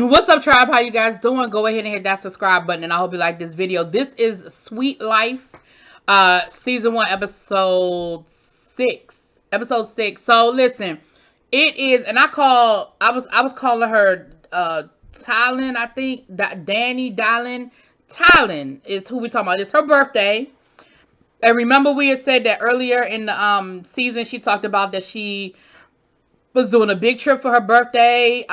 What's up, tribe? How you guys doing? Go ahead and hit that subscribe button, and I hope you like this video. This is Sweet Life, season 1, episode 6. So listen, it is, and I was calling her Talon, I think. Danny Dylan. Talon is who we talking about. It's her birthday. And remember, we had said that earlier in the season, she talked about that she was doing a big trip for her birthday.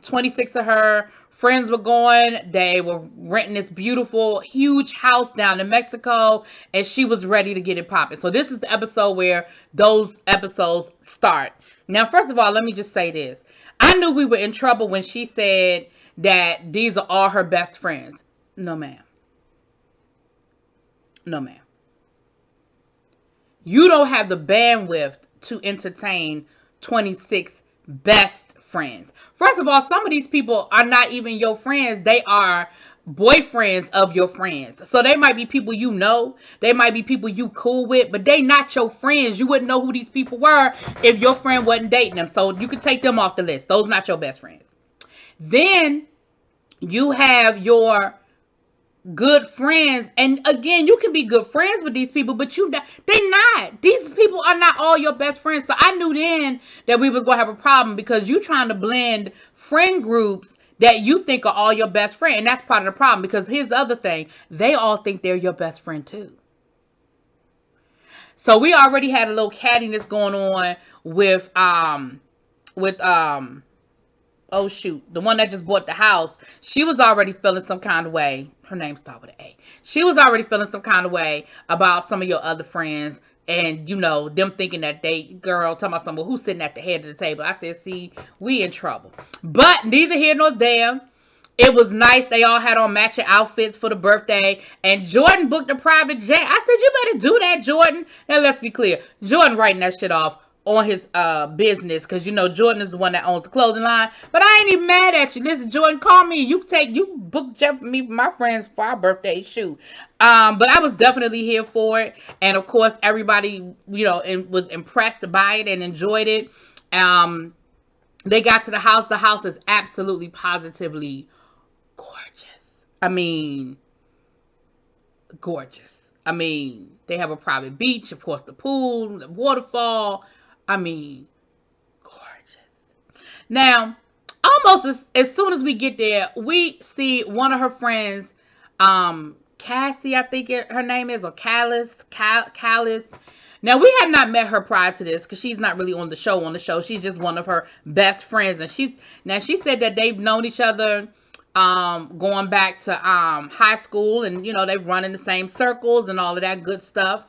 26 of her friends were going. They were renting this beautiful, huge house down in Mexico, and she was ready to get it popping. So this is the episode where those episodes start. Now, first of all, let me just say this. I knew we were in trouble when she said that these are all her best friends. No, ma'am. No, ma'am. You don't have the bandwidth to entertain 26 best friends. First of all, some of these people are not even your friends. They are boyfriends of your friends. So they might be people you know. They might be people you cool with, but they not your friends. You wouldn't know who these people were if your friend wasn't dating them. So you could take them off the list. Those are not your best friends. Then you have your good friends, and again, you can be good friends with these people, but they're not. These people are not all your best friends. So I knew then that we was gonna have a problem, because you trying to blend friend groups that you think are all your best friend, and that's part of the problem. Because here's the other thing: they all think they're your best friend too. So we already had a little cattiness going on with oh shoot, the one that just bought the house. She was already feeling some kind of way. Her name starts with an A. She was already feeling some kind of way about some of your other friends, and you know, them thinking that talking about someone who's sitting at the head of the table. I said, see, we in trouble. But neither here nor there. It was nice. They all had on matching outfits for the birthday, and Jordan booked a private jet. I said, you better do that, Jordan. Now let's be clear, Jordan writing that shit off on his business, because you know Jordan is the one that owns the clothing line. But I ain't even mad at you. Listen, Jordan, call me. You book jet for me for my friends for our birthday shoot. But I was definitely here for it, and of course everybody, you know, was impressed by it and enjoyed it. They got to the house. The house is absolutely positively gorgeous. I mean, gorgeous. I mean, they have a private beach, of course, the pool, the waterfall. I mean, gorgeous. Now, almost as soon as we get there, we see one of her friends, Cassie, I think her name is, or Callis. Now, we have not met her prior to this, because she's not really on the show. She's just one of her best friends. And she said that they've known each other going back to high school, and you know, they've run in the same circles and all of that good stuff.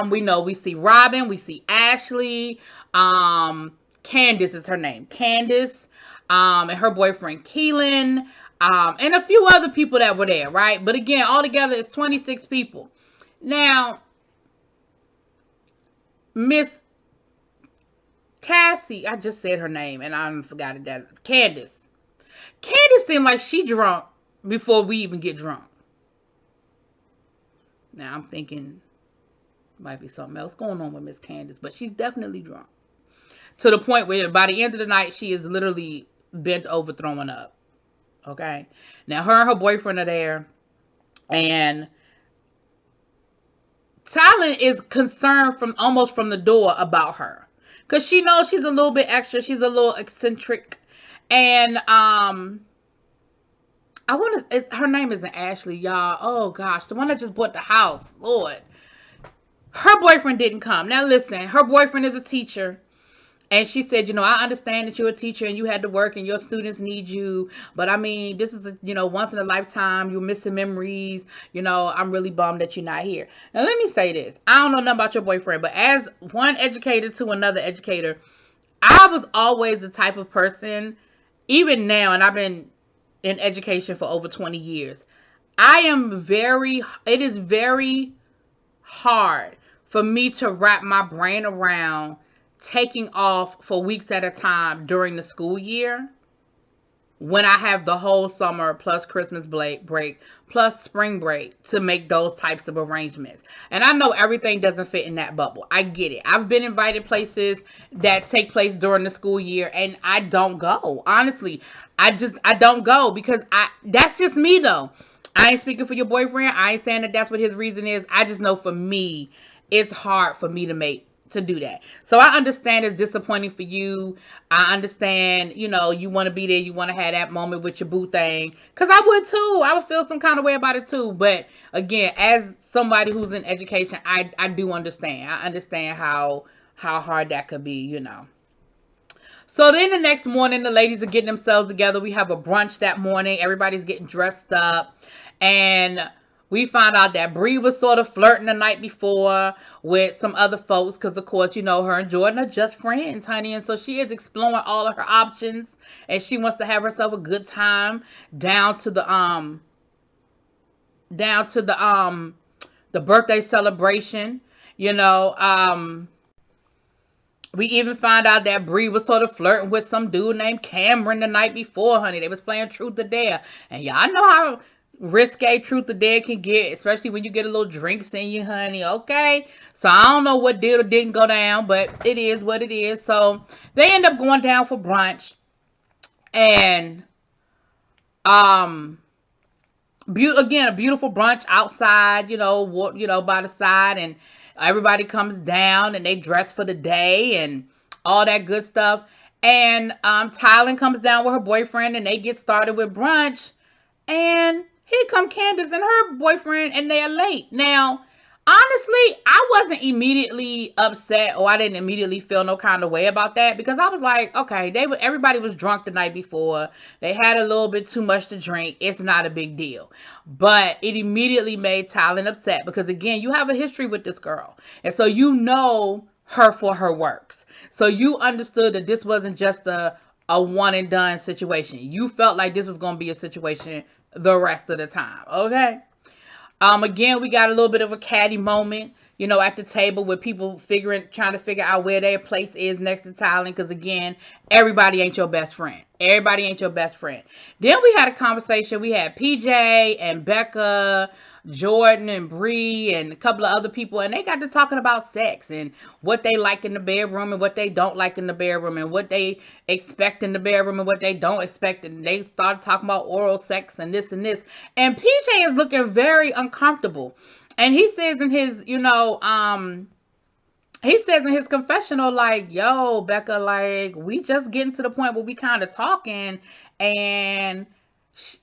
We see Robin, we see Ashley, Candace is her name, Candace, and her boyfriend Keelan, and a few other people that were there, right? But again, altogether it's 26 people. Now, Miss Cassie, I just said her name and I forgot it. That Candace seemed like she drunk before we even get drunk. Now I'm thinking might be something else going on with Miss Candace, but she's definitely drunk. To the point where by the end of the night, she is literally bent over throwing up. Okay? Now her and her boyfriend are there, and Talon is concerned almost from the door about her. Because she knows she's a little bit extra. She's a little eccentric. And her name isn't Ashley, y'all. Oh gosh, the one that just bought the house. Lord. Her boyfriend didn't come. Now listen, her boyfriend is a teacher. And she said, you know, I understand that you're a teacher and you had to work and your students need you. But I mean, this is once in a lifetime. You're missing memories. You know, I'm really bummed that you're not here. Now let me say this. I don't know nothing about your boyfriend, but as one educator to another educator, I was always the type of person, even now, and I've been in education for over 20 years. It is very hard for me to wrap my brain around taking off for weeks at a time during the school year when I have the whole summer plus Christmas break plus spring break to make those types of arrangements. And I know everything doesn't fit in that bubble. I get it. I've been invited places that take place during the school year and I don't go. Honestly, I don't go because that's just me though. I ain't speaking for your boyfriend. I ain't saying that that's what his reason is. I just know for me, it's hard for me to do that. So I understand it's disappointing for you. I understand, you want to be there. You want to have that moment with your boo thing. Because I would too. I would feel some kind of way about it too. But again, as somebody who's in education, I do understand. I understand how hard that could be, So then the next morning, the ladies are getting themselves together. We have a brunch that morning. Everybody's getting dressed up. And we found out that Bree was sort of flirting the night before with some other folks. Because, of course, her and Jordan are just friends, honey. And so she is exploring all of her options. And she wants to have herself a good time down to the birthday celebration. We even found out that Bree was sort of flirting with some dude named Cameron the night before, honey. They was playing Truth or Dare. And y'all know how risque Truth or Dare can get, especially when you get a little drinks in you, honey. Okay? So I don't know what did or didn't go down, but it is what it is. So they end up going down for brunch. And again, a beautiful brunch outside, by the side, and everybody comes down and they dress for the day and all that good stuff. And Tylen comes down with her boyfriend and they get started with brunch. And here come Candace and her boyfriend and they are late. Now, honestly, I wasn't immediately upset or I didn't immediately feel no kind of way about that because I was like, okay, everybody was drunk the night before. They had a little bit too much to drink. It's not a big deal. But it immediately made Tylen upset because, again, you have a history with this girl. And so you know her for her works. So you understood that this wasn't just a one and done situation. You felt like this was going to be a situation the rest of the time. Okay? Again, we got a little bit of a catty moment, at the table with people trying to figure out where their place is next to Tylen. Because again, everybody ain't your best friend. Everybody ain't your best friend. Then we had a conversation. We had PJ and Becca, Jordan and Bree and a couple of other people. And they got to talking about sex and what they like in the bedroom and what they don't like in the bedroom and what they expect in the bedroom and what they don't expect. And they started talking about oral sex and this and this. And PJ is looking very uncomfortable. And he says in his, he says in his confessional, like, yo, Becca, like, we just getting to the point where we kind of talking. And,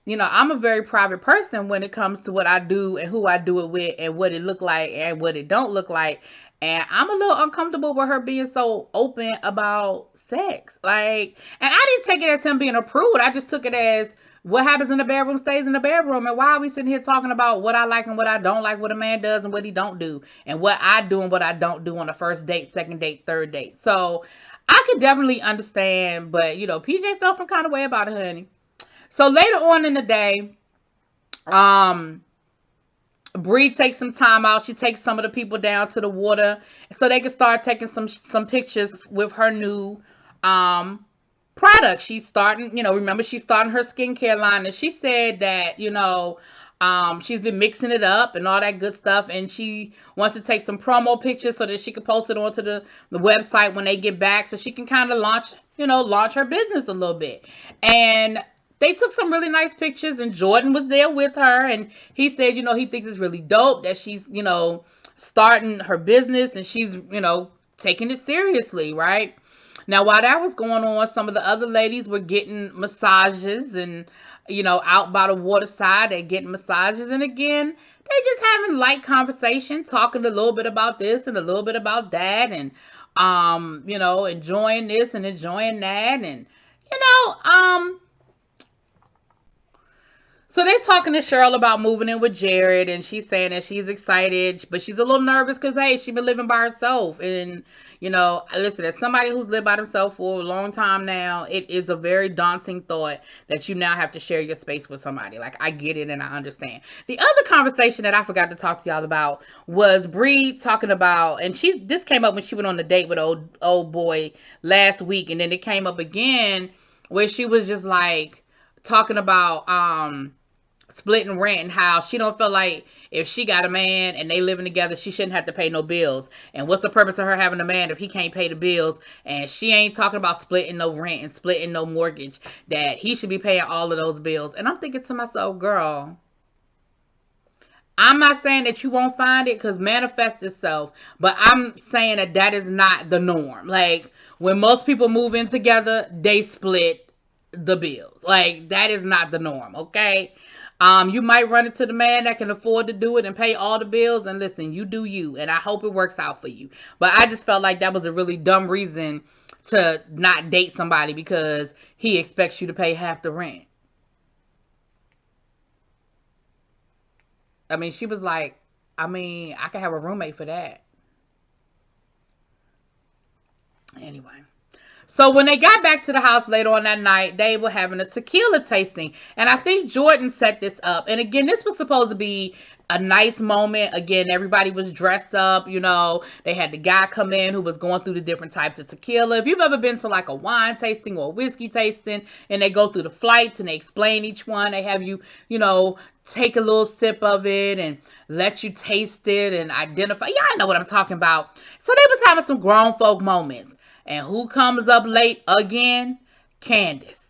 I'm a very private person when it comes to what I do and who I do it with and what it look like and what it don't look like. And I'm a little uncomfortable with her being so open about sex. Like, and I didn't take it as him being a prude. I just took it as what happens in the bedroom stays in the bedroom. And why are we sitting here talking about what I like and what I don't like, what a man does and what he don't do, and what I do and what I don't do on the first date, second date, third date. So I could definitely understand, but PJ felt some kind of way about it, honey. So later on in the day, Bree takes some time out. She takes some of the people down to the water so they can start taking some pictures with her new product. She's starting, remember she's starting her skincare line, and she said that, she's been mixing it up and all that good stuff, and she wants to take some promo pictures so that she can post it onto the website when they get back, so she can kind of launch her business a little bit. And they took some really nice pictures, and Jordan was there with her, and he said, he thinks it's really dope that she's, starting her business, and she's, taking it seriously, right? Now, while that was going on, some of the other ladies were getting massages and, out by the waterside, they're getting massages. And again, they just having light conversation, talking a little bit about this and a little bit about that and, enjoying this and enjoying that. And, so they're talking to Cheryl about moving in with Jared, and she's saying that she's excited, but she's a little nervous because, hey, she's been living by herself. And, listen, as somebody who's lived by themselves for a long time now, it is a very daunting thought that you now have to share your space with somebody. Like, I get it and I understand. The other conversation that I forgot to talk to y'all about was Bree talking about, and this came up when she went on the date with old boy last week, and then it came up again where she was just like, talking about splitting rent and how she don't feel like if she got a man and they living together, she shouldn't have to pay no bills. And what's the purpose of her having a man if he can't pay the bills? And she ain't talking about splitting no rent and splitting no mortgage, that he should be paying all of those bills. And I'm thinking to myself, girl, I'm not saying that you won't find it, because manifest itself, but I'm saying that that is not the norm. Like, when most people move in together, they split the bills. Like, that is not the norm, okay? You might run into the man that can afford to do it and pay all the bills, and listen, you do you, and I hope it works out for you. But I just felt like that was a really dumb reason to not date somebody, because he expects you to pay half the rent. I mean, she was like, I mean, I could have a roommate for that. Anyway. So when they got back to the house later on that night, they were having a tequila tasting. And I think Jordan set this up. And again, this was supposed to be a nice moment. Again, everybody was dressed up, you know. They had the guy come in who was going through the different types of tequila. If you've ever been to like a wine tasting or a whiskey tasting, and they go through the flights and they explain each one, they have you, you know, take a little sip of it and let you taste it and identify. Yeah, I know what I'm talking about. So they was having some grown folk moments. And who comes up late again? Candace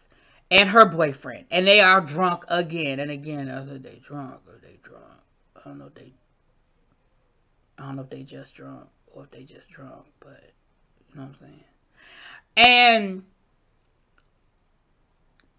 and her boyfriend. And they are drunk again. And again, are they drunk or they drunk? I don't know if they just drunk or if they just drunk, but you know what I'm saying? And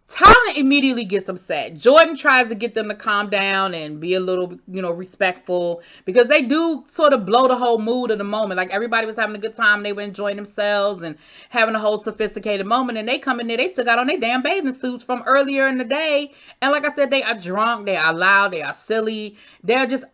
Tyler immediately gets upset. Jordan tries to get them to calm down and be a little, you know, respectful, because they do sort of blow the whole mood of the moment. Like, everybody was having a good time. They were enjoying themselves and having a whole sophisticated moment. And they come in there, they still got on their damn bathing suits from earlier in the day. And like I said, they are drunk. They are loud. They are silly. It's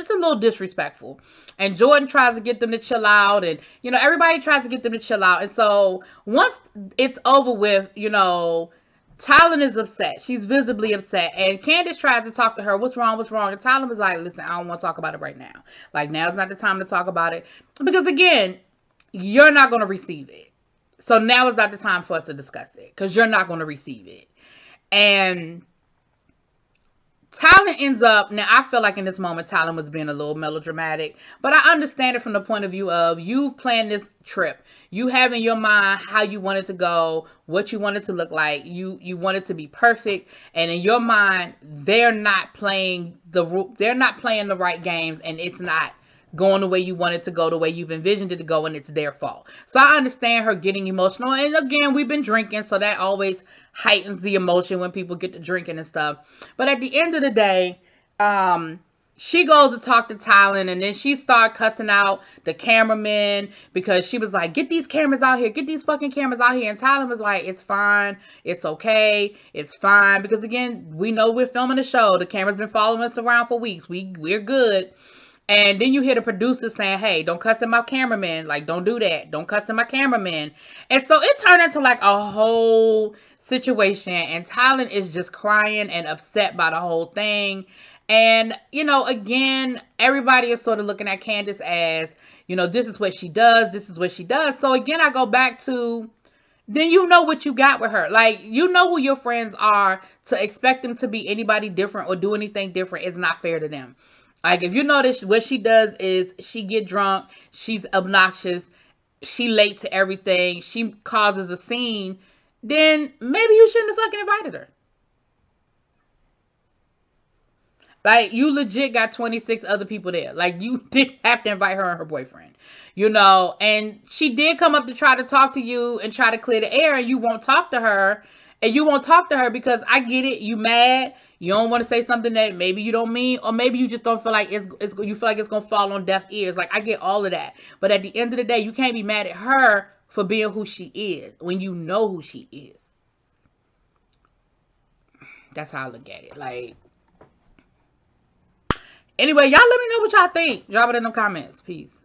a little disrespectful. And Jordan tries to get them to chill out, and you know, everybody tries to get them to chill out. And so once it's over with, you know, Tylen is upset. She's visibly upset. And Candace tries to talk to her. What's wrong? What's wrong? And Tylen was like, listen, I don't want to talk about it right now. Like, now's not the time to talk about it. Because again, you're not going to receive it. So now is not the time for us to discuss it, because you're not going to receive it. And Tylen ends up, now I feel like in this moment, Tylen was being a little melodramatic, but I understand it from the point of view of, you've planned this trip. You have in your mind how you want it to go, what you want it to look like. You want it to be perfect. And in your mind, they're not playing the right games, and it's not going the way you want it to go, the way you've envisioned it to go, and it's their fault. So I understand her getting emotional. And again, we've been drinking, so that always heightens the emotion when people get to drinking and stuff. But at the end of the day, she goes to talk to Tylen, and then she started cussing out the cameraman, because she was like, get these cameras out here, get these fucking cameras out here. And Tylen was like, it's fine, it's okay, it's fine, because again, we know we're filming a show. The camera's been following us around for weeks. We're good. And then you hear the producer saying, hey, don't cuss at my cameraman. Like, don't do that. Don't cuss at my cameraman. And so it turned into like a whole situation. And Tylen is just crying and upset by the whole thing. And, you know, again, everybody is sort of looking at Candace as, you know, this is what she does. This is what she does. So again, I go back to, then you know what you got with her. Like, you know who your friends are. To expect them to be anybody different or do anything different is not fair to them. Like, if you notice, what she does is she get drunk, she's obnoxious, she late to everything, she causes a scene, then maybe you shouldn't have fucking invited her. Like, you legit got 26 other people there. Like, you didn't have to invite her and her boyfriend. You know, and she did come up to try to talk to you and try to clear the air, and you won't talk to her. And you won't talk to her because I get it. You mad. You don't want to say something that maybe you don't mean, or maybe you just don't feel like you feel like it's going to fall on deaf ears. Like, I get all of that. But at the end of the day, you can't be mad at her for being who she is when you know who she is. That's how I look at it. Like, anyway, y'all let me know what y'all think. Drop it in the comments. Peace.